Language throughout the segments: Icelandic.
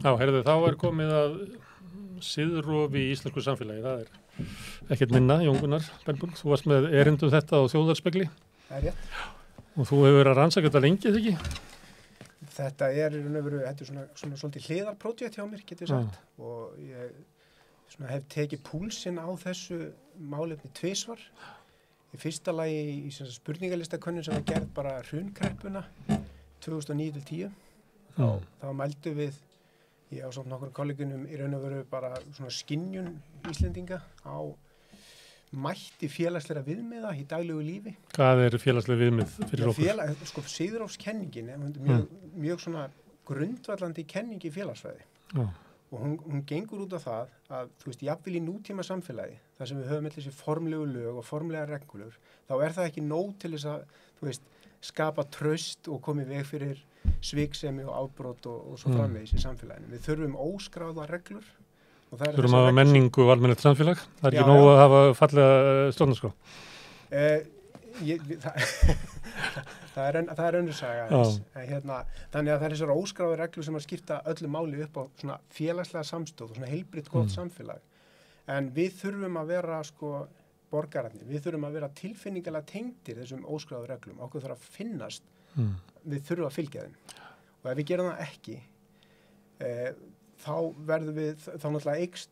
Já, heyrðu, þá komið að siðrofi í íslensku samfélagi. Það ekkert minna, Jón Gunnar Bernburg. Þú varst með erindum þetta á Þjóðarspegli. Það rétt. Og þú hefur verið að rannsaka þetta lengi, eða ekki? Þetta er svona svolítið hliðarprojekt hjá mér, getur sagt. Og ég hef tekið púlsinn á þessu málefni tvisvar. Í fyrsta lagi í spurningalistakönnun sem var gerð bara hrunkreppuna 2009-10. Þá mældu við, ég á samt nokkur kollegunum í raun og veru bara svona skynjun Íslendinga á mætti félagslega viðmiða í daglegu lífi. Hvað félagslega viðmið fyrir okkur? Siðrófskenningin er mjög svona grundvallandi kenning í félagsfræði. Og hún gengur út á það að, þú veist, jafnvel í nútíma samfélagi, þar sem við höfum allir þessi formlegu lög og formlega reglur, þá er það ekki nóg til þess að, þú veist, skapa traust og koma í veg fyrir sviksemi og afbrot og svo framvegis í samfélaginu. Við þurfum óskráða reglur. Þurfum að hafa menningu og almennilegt samfélag? Það ekki nóg að hafa fallega stjórnarskrá? Það er önnur saga eins. Þannig að það er þessar óskráðu reglur sem að skipta öllu máli upp á svona félagslega samstöð og svona heilbrigt gott samfélag. En við þurfum að vera borgararnir, við þurfum að vera tilfinningalega tengdir þessum óskráðu reglum. Okkur þarf að finnast, við þurfum að fylgja þeim. Og ef við gerum það ekki, þá náttúrulega eykst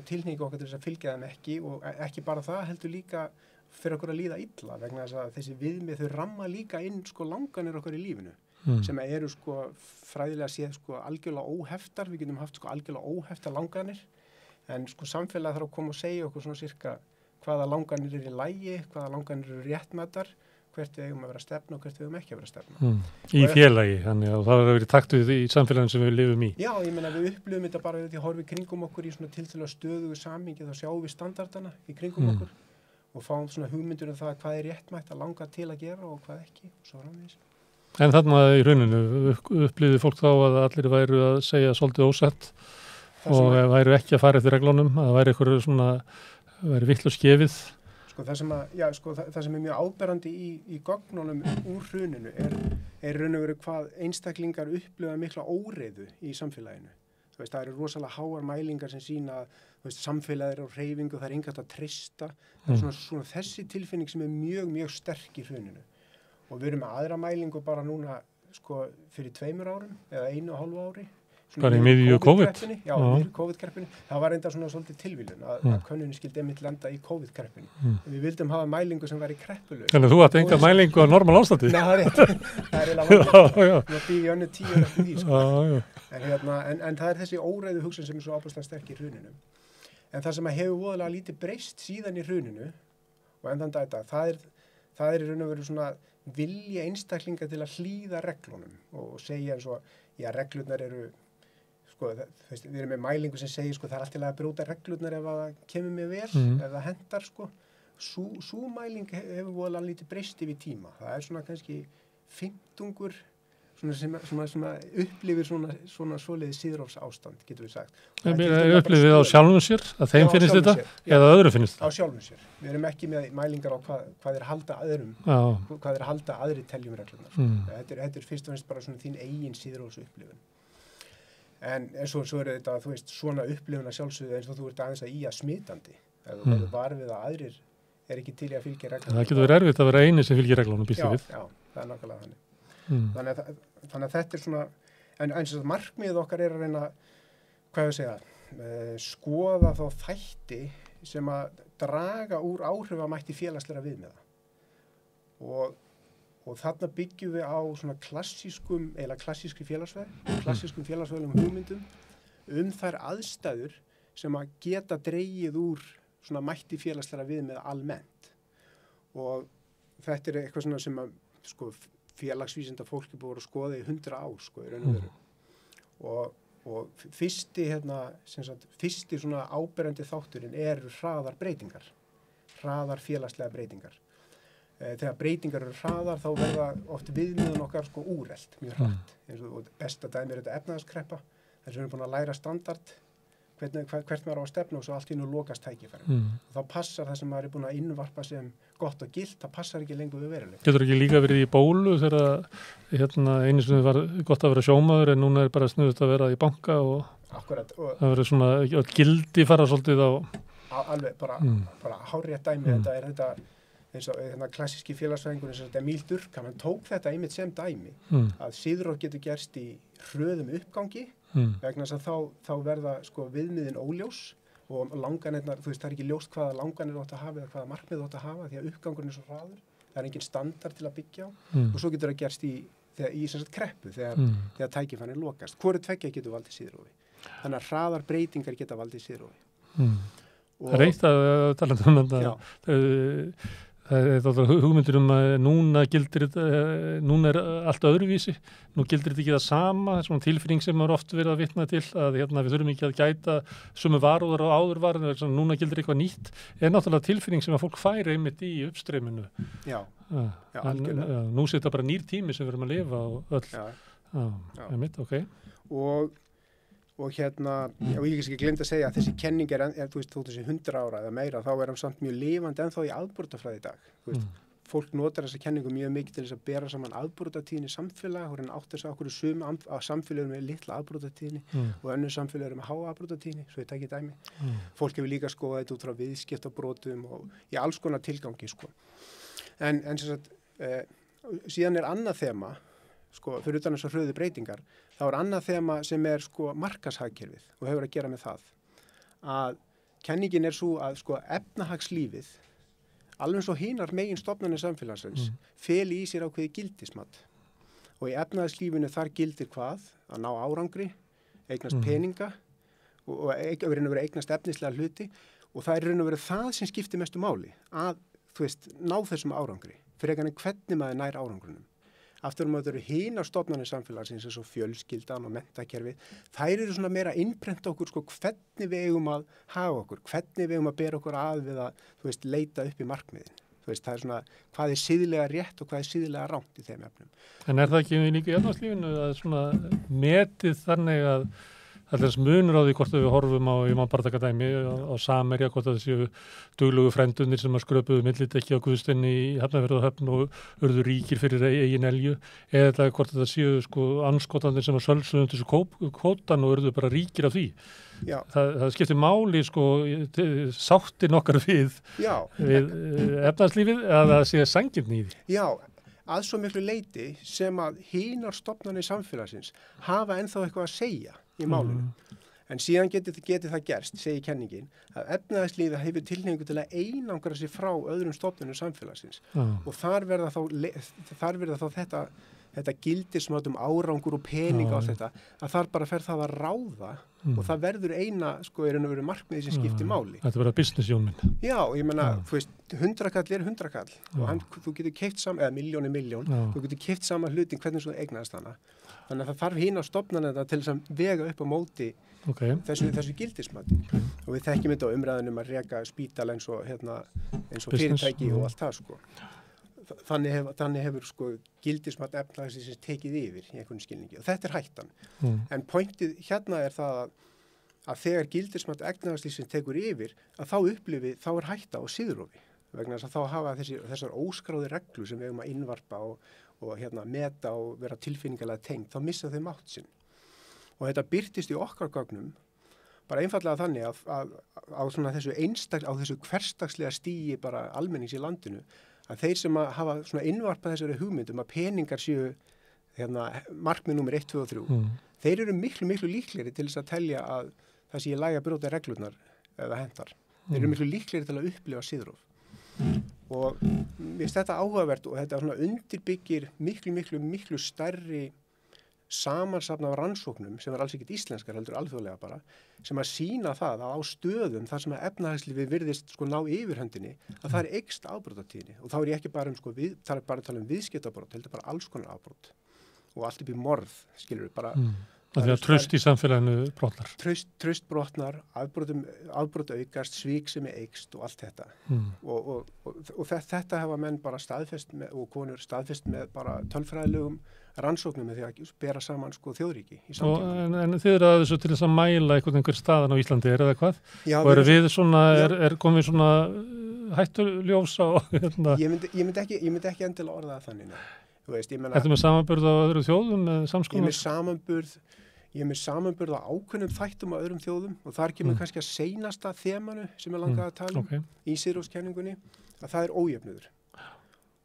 tilhneiging okkar til þess að fylgja þeim ekki og ekki bara það heldur líka fyrir okkur að líða illa vegna þess að þessi viðmið þau ramma líka inn langanir okkar í lífinu sem eru fræðilega séð algjörlega óheftar, við getum haft algjörlega óheftar langanir en samfélag þarf að koma og segja okkur svona sirka hvaða langanir eru í lagi, hvaða langanir eru réttmætar, hvert við eigum að vera að stefna og hvert við eigum ekki að vera að stefna. Í félagi, þannig að það verið takt við í samfélaginu sem við lifum í. Já, ég meina við upplifum þetta bara við því að horfa í kringum okkur í svona tiltölulega stöðugu samhengi þá sjáum við standardana í kringum okkur og fáum svona hugmyndur það hvað er réttmætt að langa til að gera og hvað ekki og svo framvegis. En þarna í rauninu upplifði fólk þá að allir væru að segja svolítið ósett og væru ekki að fara eftir reglunum, að væri vitlaust gefið. Það sem er mjög áberandi í gögnunum úr hruninu er raun og veru hvað einstaklingar upplifa mikla óreiðu í samfélaginu. Það eru rosalega háar mælingar sem sýna samfélagið er á hreyfingu, það er engast að treysta. Það er svona þessi tilfinning sem er mjög, mjög sterk í hruninu. Og við erum með aðra mælingu bara núna fyrir 2 árum eða 1,5 ári. Bara í miðju COVID? Já, í miðju COVID-kreppunni. Það var enda svona svolítið tilvíljun að könnunin skildi einmitt lenda í COVID-kreppunni. Við vildum hafa mælingu sem var í kreppulög. Þannig að þú átt enga mælingu á normal ástandi? Nei, það er rétt. Það er eiginlega vanlega. Það býði önnu 10 eftir því. En það er þessi óreiðu hugsun sem er svo ábúrslega sterk í hruninu. En það sem hefur voðalega lítið breyst síðan í hruninu og endan dæta, það er í raun og veru svona vilja einstaklinga til að hlýða reglunum og segja eins og, já, reglurnar eru við erum með mælingu sem segir það er alltaf að brjóta reglurnar ef það kemur mér vel, ef það hendar Sú mæling hefur voðalega lítið breyst yfir tíma. Það er svona kannski 50 sem upplifir svona svoleiðis siðrófs ástand, getur við sagt. Upplifið á sjálfum sér, að þeim finnst þetta, eða öðru finnst þetta? Á sjálfum sér. Við erum ekki með mælingar á hvað er halda öðrum, hvað er halda aðri teljum reglurnar. Þetta er fyrst og fremst bara svona þín eigin siðrófs upplifun. En svo er þetta, þú veist, svona upplifun að sjálfsögðu eins og þú ert aðeins að í að smitandi. Ef þú verður varfið að aðrir er ekki til í að fylgja reglunum. Það getur verið erfitt að vera eini sem fylgir reglunum, býst ég við. Já, það er nákvæmlega þannig. Þannig að þetta er svona, en eins og markmiðið okkar er að reyna, skoða þá þætti sem að draga úr áhrifamætti félagslegra viðmiða. Og þarna byggjum við á svona klassískri félagsfræði, klassískum félagsfræðilegum hugmyndum þær aðstæður sem að geta dregið úr svona mætti félagslegra viðmiða almennt. Og þetta er eitthvað svona sem að félagsvísinda fólki búið að skoða í 100 ár, í raun og veru. Og fyrsti svona áberandi þátturinn eru hraðar breytingar, hraðar félagslega breytingar. Þegar breytingar eru hraðar þá verða oft viðmiðun okkar úrelt, mjög hratt. Og besta dæmi er þetta efnahagskreppa, þess að við erum búin að læra standard, hvert maður á að stefna og svo allt í nú lokast tækifæri. Og þá passar það sem maður er búin að innvarpa sem gott og gilt, það passar ekki lengur við veruleika. Getur ekki líka verið í bólu þegar einu sinni var gott að vera sjómaður en núna er bara snuðut að vera í banka og Akkurat, og það verður svona gildi fara svolítið á alveg bara hárrétt dæmi. Þetta er þetta eins og klassíski félagsfræðingur eins og þetta Emil Durkheim, hann tók þetta einmitt sem dæmi að siðrof getur gerst í hröðum uppgangi vegna þess að þá verða sko viðmiðin óljós og langanirnar, þú veist, það er ekki ljóst hvaða langanir þú átt að hafa eða hvaða markmið þú átt að hafa því að uppgangurinn er svo hraður, það er engin standard til að byggja á og svo getur það gerst í sem sagt kreppu þegar tækifærin lokast. Hvoru tveggja getur valdið siðrofi. Þannig að hraðar breytingar geta valdið siðrofi. Það er eitt að tala um þetta. Það er hugmyndir að núna er allt öðruvísi, nú gildir þetta ekki það sama, svona tilfinning sem er oft verið að vitna til, að við þurfum ekki að gæta sömu varúðar og áður var, núna gildir eitthvað nýtt, er náttúrulega tilfinning sem að fólk færi einmitt í uppstreyminu. Já, algjörlega. Nú sé þetta bara nýr tími sem við erum að lifa og öll. Einmitt, ok. Og ég ekki glemt að segja að þessi kenning þú veist, þótt þessi 100 ára eða meira, þá er hann samt mjög lifandi ennþá í afbrotafræði í dag. Þú veist, fólk notar þessa kenningu mjög mikið til þess að bera saman afbrotatíðni samfélag, og hann átt þess að okkur samfélag með litla afbrotatíðni og önnur samfélag með háa afbrotatíðni, svo ég tekið dæmi. Fólk hefur líka skoðað þetta út frá viðskiptabrotum og í alls konar tilgangi, sko. En sem sagt, síðan er annað þema, sko, fyrir utan þess að hröðu breytingar, þá er annað þema sem er sko markashagkerfið og hefur að gera með það að kenningin er svo að sko efnahagslífið alveg svo hinar megin stofnanir samfélagsins feli í sér ákveði gildismat og í efnahagslífinu þar gildir hvað? Að ná árangri, eignast peninga og eignast efnislega hluti og það er raun og veru það sem skiptir mestu máli að, þú veist, ná þessum árangri frekar en hvernig maður nær árangrunum. Aftur þetta eru hinar stofnanir samfélagsins eins og fjölskyldan og menntakerfi. Þær eru svona meira innprenta okkur sko hvernig við eigum að hafa okkur, hvernig við eigum að bera okkur að við að, þú veist, leita upp í markmiðin. Þú veist, það er svona hvað er siðlega rétt og hvað er siðlega rangt í þeim efnum. En er það ekki líka í efnahagslífinu að svona metið þannig að það er munur á því hvort við horfum á, ég má bara taka dæmi, á Samherja, hvort það séu duglugu frændunir sem að skröpuðu millidekki á Guðstinni í Hafnarfjarðarhöfn og urðu ríkir fyrir eigin elju, eða hvort það séu sko anskotanir sem að sölsuðum þessu kvótan og urðu bara ríkir af því. Já. Það skiptir máli sko sáttin okkar við efnahagslífið að það sé sanngirni í því. Já, að svo miklu leyti sem að hinar stofnanir samfélagsins hafa ennþá eitthvað að segja í málinu. En síðan geti það gerst, segir kenningin, að efnahagslífið hefur tilhneigingu til að einangra sig frá öðrum stofnunum samfélagsins. Og þar verða þá þetta gildismat árangur og pening á þetta, að þar bara fer það að ráða og það verður eina, sko, er að vera markmiði sem skiptir máli. Þetta verður business-jónminn. Já, ég meina, þú veist, 100 kall er 100 kall og þú getur keypt saman, eða miljón, þú getur keypt saman hlutin hvernig þú eignast hana. Þannig að það þarf hina að stofna þetta til þess að vega upp á móti þessu gildismati. Og við þekkjum þetta á umræðunum að reka spítala eins og fyrirtæki og allt það, sko. Þannig hefur sko gildismat efnahagsins tekið yfir í einhvern skilningi og þetta er hættan. En pointið hérna er það að þegar gildismat efnahagsins tekur yfir að þá er hætta á siðrofi vegna þess að þá hafa þessar óskráðu reglu sem við eigum að innvarpa og meta og vera tilfinningalega tengd, þá missa þau mátt sinn. Og þetta birtist í okkar gögnum bara einfallega þannig að á þessu hversdagslega stigi bara almennings í landinu að þeir sem að hafa svona innvarpað þessari hugmyndum að peningar séu markmið númer 1, 2 og 3 þeir eru miklu líklegri til þess að telja að það sé í lagi að brjóta reglurnar eða hendar. Þeir eru miklu líklegri til að upplifa siðrof. Og mér finnst þetta áhugavert og þetta svona undirbyggir miklu stærri samansafn af rannsóknum sem er alls ekkert íslenskar heldur alþjóðlega bara sem að sýna það að á stöðum þar sem að efnahagslífið virðist sko ná yfirhöndinni að það er eykst afbrotatíðni og þá er ég ekki bara það er bara að tala viðskiptabrot, heldur bara alls konar afbrot og allt upp í morð, skilur við bara Það er traust í samfélaginu brotnar. Traust brotnar, afbrot aukast, svík sem eykst og allt þetta. Og þetta hafa menn bara staðfest með, og konur staðfest með bara tölfræðilegum rannsóknum með því að bera saman sko þjóðríki í samtíma. En þið að þessu til þess að mæla einhver staðan á Íslandi, eða hvað? Já, og við svona, er komið svona hættuljósa og hérna? Ég myndi ekki endilega orða það þannig. Þú veist, ég meina... Þetta með samanburð á öðrum þjóðum með samskonar? Ég er með samanburð á ákveðnum þættum á öðrum þjóðum og þar kemur kannski að seinasta þemanu sem ég langaði að tala í Sigurróskenningunni, að það er ójöfnuður.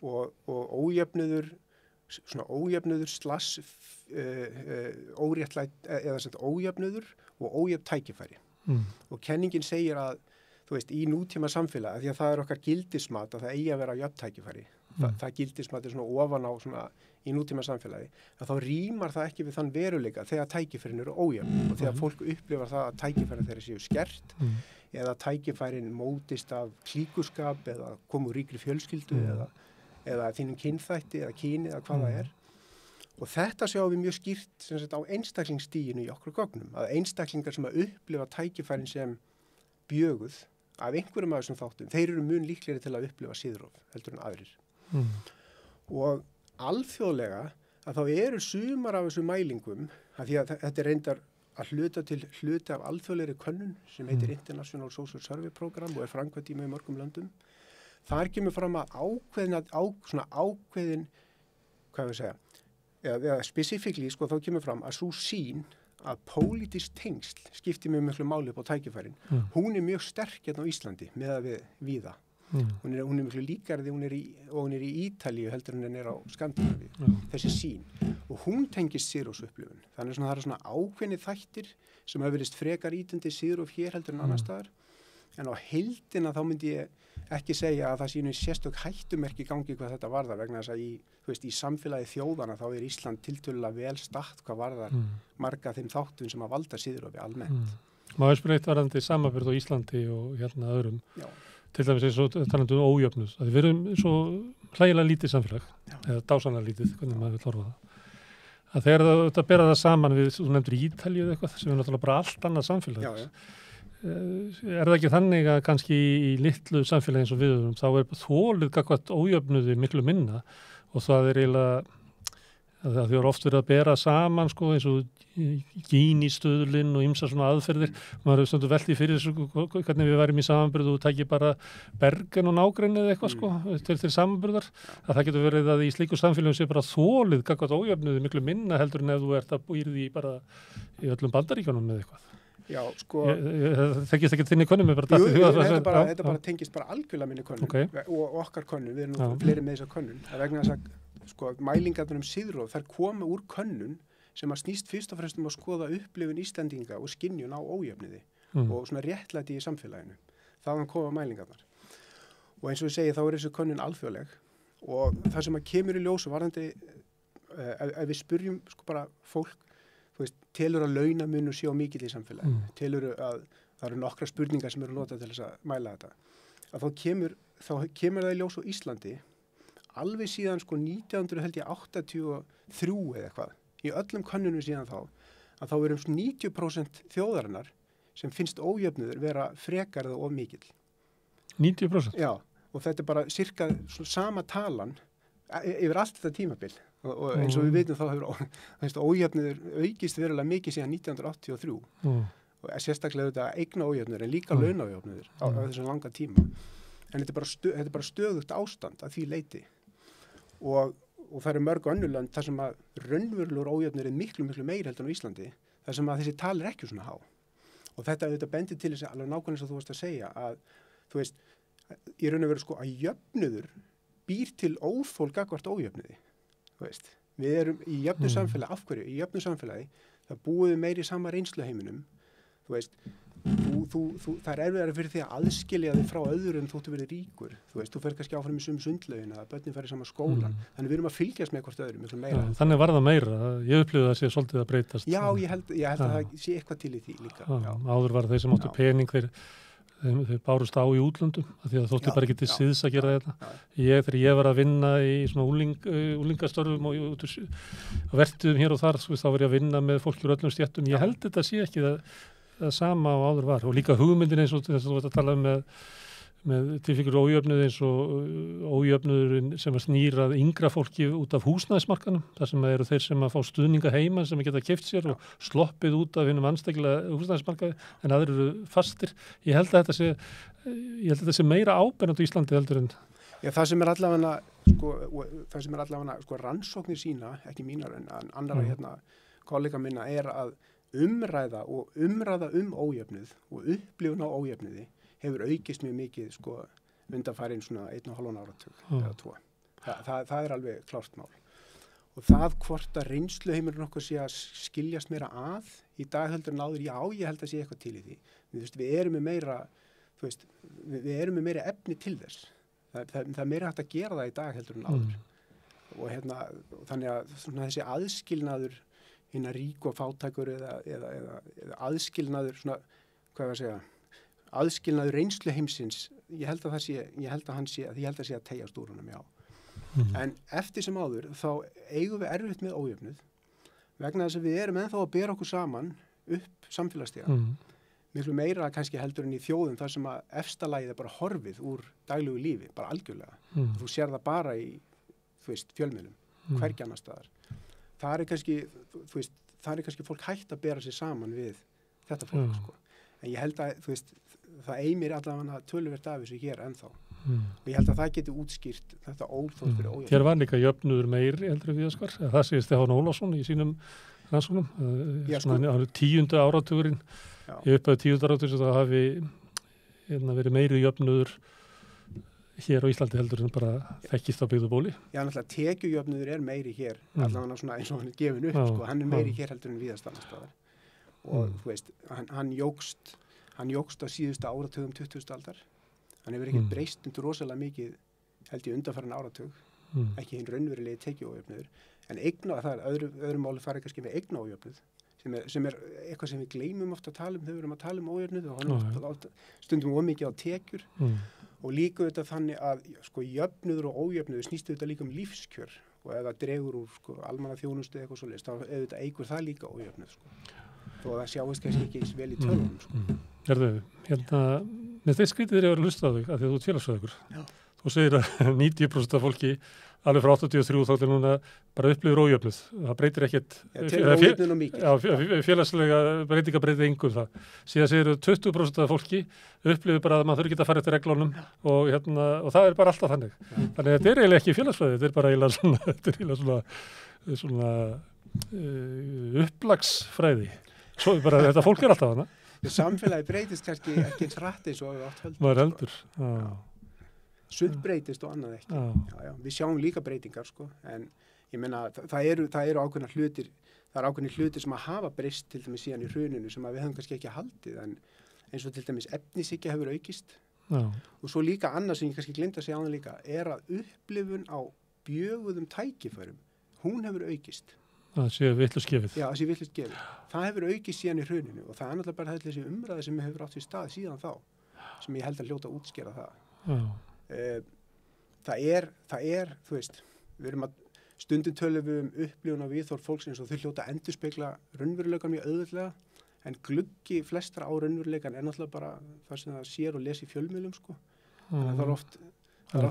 Og ójöfnuður, svona ójöfnuður slass óréttlæt, eða sem ójöfnuður og ójöfn tækifæri. Og kenningin segir að, þú veist, í nútíma samfélagi, því að það er okkar gildismat að það eigi að vera jöfn tækifæri. Það gildismat er svona ofan á svona í nútíma samfélagi, að þá rýmar það ekki við þann veruleika þegar tækifærin eru ójöfn og þegar fólk upplifar það að tækifærin þeirra séu skert eða tækifærin mótist af klíkuskap eða komu ríkri fjölskyldu eða þínum kynþætti eða kyni eða hvað það er. Og þetta sjáum við mjög skýrt sem sagt á einstaklingsstiginu í okkur gögnum, að einstaklingar sem að upplifa tækifærin sem bjöguð af einhverjum af þessum þáttum, þeir eru mun líklegri til að upplifa siðrof heldur en aðrir. Og alþjóðlega að þá eru sumar af þessum mælingum, að því að þetta er reyndar að hluti af alþjóðlegri könnun sem heitir International Social Survey Program og er framkvæmt í mörgum löndum. Þar kemur fram að ákveðin, hvað við segja, eða specifíkli, sko, þá kemur fram að svo sýn að pólitísk tengsl skiptir mjög miklu máli upp á tækifærin. Hún er mjög sterk hérna á Íslandi með að við víða. Hún er miklu líkari hún er í Ítalíu heldur en er á Skandinavíu, þessi sýn. Og hún tengist Sigurrósupplifun. Þannig að það eru svona ákveðni þættir sem hafa verið frekar ítundi Sigurróf hér heldur en annars staðar. En á heildina þá myndi ég ekki segja að það sé sérstök hættumerki gangi hvað þetta varðar vegna þess að í samfélagi þjóðana þá er Ísland tiltölulega vel statt hvað varðar marga þeim þáttum sem að valda Sigurrófi almennt. Má ég spyrja eitt varðandi samanburð á Íslandi og hérna öðrum. Já. Til dæmis eins og talandi ójöfnuð. Við erum svo hlægilega lítið samfélag, eða dásanlega lítið, hvernig maður vil horfa það. Að þegar það bera það saman við, þú nefndir Ítalíu eða eitthvað, sem er náttúrulega bara allt annað samfélag. Já. Er það ekki þannig að kannski í litlu samfélagi eins og við þá er þolið gagnvart ójöfnuði miklu minna og það er eiginlega að því er oft verið að bera saman sko eins og Gini-stöðlinn og ýmsar svona aðferðir. Maður hefur stundu veltið fyrir þessu hvernig við værim í samanburð og tæki bara Bergen og nágrenni eða eitthvað sko til samanburðar. Að það getur verið að í slíku samfélagum sé bara þolið gagnvart ójöfnuði miklu minna heldur en ef þú ert að býrð í bara í öllum Bandaríkjunum eða eitthvað. Já, sko... Þekist ekki þinni könnum? Þetta bara tengist bara algjörlega minni könnun og okkar könnun, við erum nú fleiri með þessa könnun. Það vegna þess að sko, mælingarnar Sigurróf, þær koma úr könnun sem að snýst fyrst og fremst að skoða upplifun Íslendinga og skynjun á ójöfniði og svona réttlæti í samfélaginu. Þaðan koma mælingarnar. Og eins og ég segi, þá er þessu könnun alþjóðleg og það sem að kemur í ljósu varðandi, ef við spyrjum sko bara fólk, þú veist, telur að launamunur sé á mikill í samfélaginu, telur að það eru nokkra spurningar sem eru notað til þess að mæla þetta, að þá kemur það í ljós á Íslandi alveg síðan sko 1983 eða eitthvað, í öllum könnunum síðan þá, að þá erum 90% þjóðarinnar sem finnst ójöfnuður vera frekar eða of mikill. 90%? Já, og þetta er bara cirka sama talan yfir allt þetta tímabil. Og eins og við veitum þá hefur ójöfnuður aukist verulega mikið síðan 1983 og sérstaklega þetta eigna ójöfnuður en líka launaójöfnuður á þessum langa tíma. En þetta er bara stöðugt ástand að því leiti og það eru mörg önnur lönd þar sem að raunverulegur ójöfnuður er miklu meiri heldur en á Íslandi þar sem að þessi tal er ekki svona há. Og þetta bendir til þess að alveg nákvæmlega eins og þú varst að segja að þú veist, í raun og veru sko að jöfnuður býr til óþol gagnvart ójöfnuði. Veist, við erum í jöfnu samfélagi, af hverju? Í jöfnu samfélagi, það búið meiri sama reynsluheiminum, þú veist, það er erfiðara fyrir því að aðskilja þig frá öðrum þóttu verið ríkur, þú veist, þú fer kannski áfram í sundlaugina, að börnin fer í sama skólan, þannig við erum að fylgjast með hvort öðrum, miklu meira. Já, þannig var það meira, ég upplifði að sé svolítið að breytast. Já, ég held að það sé eitthvað til í því líka. Áður var þeir sem áttu pening, þeir Þau bárust á í útlöndum af því að þótti bara ekki til siðs að gera þetta. Þegar ég var að vinna í svona úlingastörfum og vertuðum hér og þar, þá var ég að vinna með fólki úr öllum stéttum. Ég held þetta sé ekki það sama og áður var. Og líka hugmyndin eins og þess að þú veit að tala með tilfengur ójöfnuð eins og ójöfnuðurinn sem að snýrað yngra fólki út af húsnæðismarkanum, þar sem eru þeir sem að fá stuðninga heima sem að geta keypt sér og sloppið út af hinum andstækilega húsnæðismarkaði en aðrir eru fastir. Ég held að þetta sé meira áberandi í Íslandi heldur en... Já, það sem er allavega rannsóknir sína, ekki mínar en annara kollega minna er að umræða ójöfnuð og upplifun á ójöfnuði hefur aukist mjög mikið undanfarin svona 1,5 áratug eða 2. Það er alveg klárt mál. Og það hvort að reynsluheimurinn okkur sé að skiljast meira að í dag heldur en áður, ég held að sé eitthvað til í því. Við erum með meira efni til þess. Það er meira hægt að gera það í dag heldur en áður. Og þannig að þessi aðskilnaður hinna ríku og fátækur eða aðskilnaður aðskilnaður reynslu heimsins, ég held að það sé að teyjast úr honum, já. En eftir sem áður, þá eigum við erfitt með ójöfnuð, vegna þess að við erum ennþá að bera okkur saman upp samfélagsstiga. Miklu meira kannski heldur en í þjóðum þar sem að efsta lagið er bara horfið úr daglegu lífi, bara algjörlega. Þú sér það bara í, fjölmiðlum, hvergi annars staðar. Það er kannski fólk hægt að bera sig saman við þetta fólk, En ég held að, það eimir allavega töluvert af þessu hér ennþá. Og ég held að það geti útskýrt þetta óþótt fyrir ójöfnuð. Hér var líka jöfnuður meiri heldur við Víðaskar. Það segir Stefán Ólafsson í sínum rannsóknum. Svona 10. áratugurinn. Ég upphæði 10. áratugurinn sem það hafi verið meiri jöfnuður hér á Íslandi heldur en bara þekkist á byggðubóli. Já, náttúrulega tekjujöfnuður er meiri hér, allavega svona eins og hann er gefin upp, hann er meiri hér heldur en víðast annars staðar. Og hann jókst á síðustu áratugum 20. aldar. Hann hefur ekki breyst rosalega mikið held ég undanfarin áratug, ekki hinn raunverulegi tekjuójöfnuður, en það er öðru máli farið kannski með eignaójöfnuð, sem er eitthvað sem við gleymum ofta að tala þegar við erum að tala ójöfnuð og hann stundum mikið á tekjur og líka þetta þannig að jöfnuður og ójöfnuður snýst þetta líka lífskjör og ef það dregur úr almannaþjónustu eitthvað svoleiðis, þá auðvitað eykur það líka ójöfnuð þó að það sjáist kannski ekki eins vel í tölunum. Með þeir skrítið þeir eru að hlusta á þig að því að þú ert félagsfræðingur. Þú segir að 90% af fólki alveg frá 83 þá til núna bara upplifir ójöfnuð. Það breytir ekkert félagslega breytinga breytir engu það. Síðan segir 20% af fólki upplifir bara að maður þurfi ekki að fara eftir reglunum og það er bara alltaf þannig. Þannig að þetta er eiginlega ekki félagsfræði, þetta er bara eiginlega svona upplagsfræði. Svo bara þetta fólk er alltaf hana. Samfélagi breytist kannski ekki eins rætt eins og við átt heldur. Maður heldur. Sumt breytist og annað ekki. Við sjáum líka breytingar en ég meina það eru ákveðnar hlutir, það eru ákveðnir hlutir sem að hafa breyst til dæmis síðan í hruninu sem að við höfum kannski ekki haldið en eins og til dæmis efnishyggja hefur aukist. Og svo líka annað sem ég kannski gleymdi að segja áðan líka er að upplifun á bjöguðum tækifærum, hún hefur aukist. Það sé vitlaust gefið. Já, það sé vitlaust gefið. Það hefur aukist síðan í hruninu og það er náttúrulega bara þessi umræða sem hefur átt við stað síðan þá, sem ég held að hljóta að útskýra það. Það er, við erum að stundum tölum við upplifun á viðhorf fólks eins og þau hljóta að endurspegla raunveruleikann mjög auðveldlega, en gluggi flestra á raunveruleikann er náttúrulega bara það sem það sér og les í fjölmiðlum, Þannig að það er oft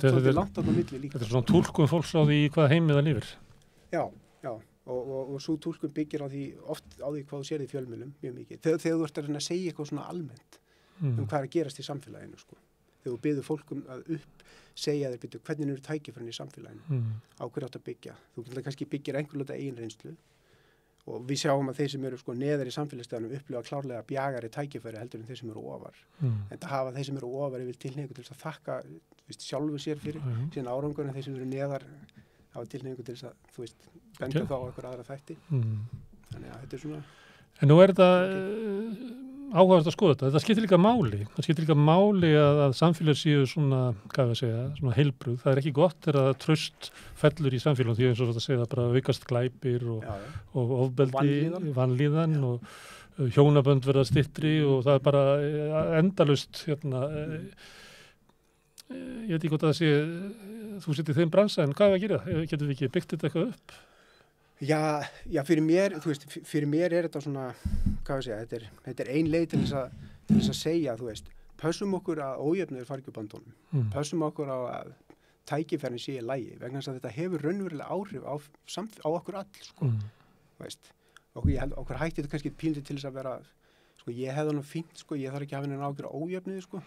svolítið langt á milli líka. Þetta er svona túlkun fólks á því hvað heimið það lífir. Já. Og svo túlkun byggir oft á því hvað þú sér í fjölmiðlum mjög mikið. Þegar þú ert að reyna að segja eitthvað svona almennt hvað er að gerast í samfélaginu, Þegar þú biður fólkum að segja þér hvernig eru tækifærin í samfélaginu, á hverju átt að byggja. Þú kannski byggir einhverjum eigin reynslu og við sjáum að þeir sem eru neðar í samfélagsstæðanum upplifa klárlega bjagari tækifæri heldur en þeir sem eru ofar. En það hafa þeir sem eru ofar yfir tilhneigingu til að þakka sjálfu sér fyrir síðan árangur en þeir sem eru neðar hafa tilhneigingu til þess að benda þá á einhver aðra þætti. Þannig að þetta er svona... En nú er þetta áhugavert að skoða þetta skiptir líka máli. Það skiptir líka máli að samfélag séu svona, hvað við segja, svona heilbrugð. Það ekki gott þegar að traust fellur í samfélagum því eins og þetta segja bara veikast glæpir og ofbeldi, vanlíðan og hjónabönd verða styttri og það bara endalaust hérna ég veit ekki hvort að það sé þú setið þeim bransa en hvað er að gera? Getum við ekki byggt þetta eitthvað upp? Já, fyrir mér, þú veist, fyrir mér þetta svona, hvað við segja, þetta ein leið til þess að segja, þú veist, pössum okkur að ójöfnuður fari ekki upp bandónum, pössum okkur á að tækifærin sé í lagi, vegna þess að þetta hefur raunverulega áhrif á okkur all, sko, veist, og ég held okkur hætti þetta kannski pínlítið til þess að vera, sko, ég hefði nú fínt, sko, ég þarf ekki að hafa neina ágjör á ójöfnuði, sko,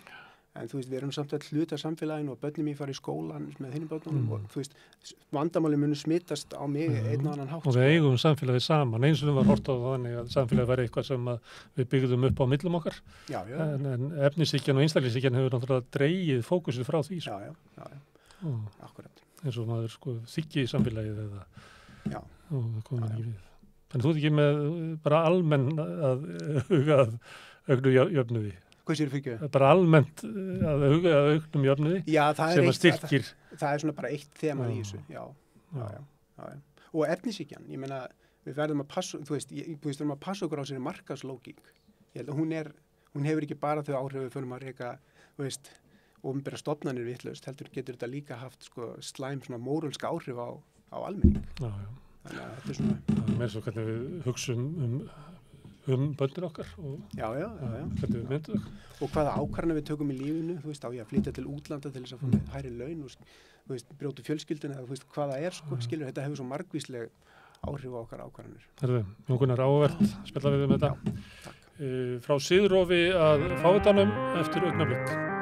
en þú veist, við erum samt að hluta samfélaginu og börnum ég fara í skólan með hinum börnunum og þú veist, vandamáli munu smitast á mig einn og annan hátt. Og við eigum samfélagið saman, eins og við var hort á þannig að samfélagið væri eitthvað sem við byggðum upp á millum okkar. Já. En efnishyggjan og einstaklingshyggjan hefur náttúrulega dregið fókusið frá því. Já. Akkurat. Eins og maður sko þykki í samfélagið eða. Já. Og það komið ekki við. Þannig þú ert ekki með bara almenn að huga að auknu jöfnuði. Hvað séu fyrir ekki? Bara almennt að huga að auknum jöfnuði sem að styrkir. Það svona bara eitt þema í þessu, já. Og efnishyggjan, ég meina, við verðum að passa, þú veist, við verðum að passa okkur á sér markaðslógík. Ég held að hún hefur ekki bara þau áhrif við förum að reka, þú veist, opinbera stofnanir vitlaust, heldur getur þetta líka haft sko slæm svona móralska áhrif á almenning. Já. Þannig að þetta svona. Með svo hvernig við hugsum böndir okkar og hvernig við myndum og hvaða ákvarðanir við tökum í lífinu, þú veist, á ég að flytja til útlanda til þess að fá hærri laun og þú veist, brjóta fjölskylduna eða þú veist, hvaða sko, skilur, þetta hefur svo margvísleg áhrif á okkar ákvarðanir. Jón Gunnar, áhugavert, spjalla við þetta. Frá Sigurrofi að Fávitanum eftir augnablik.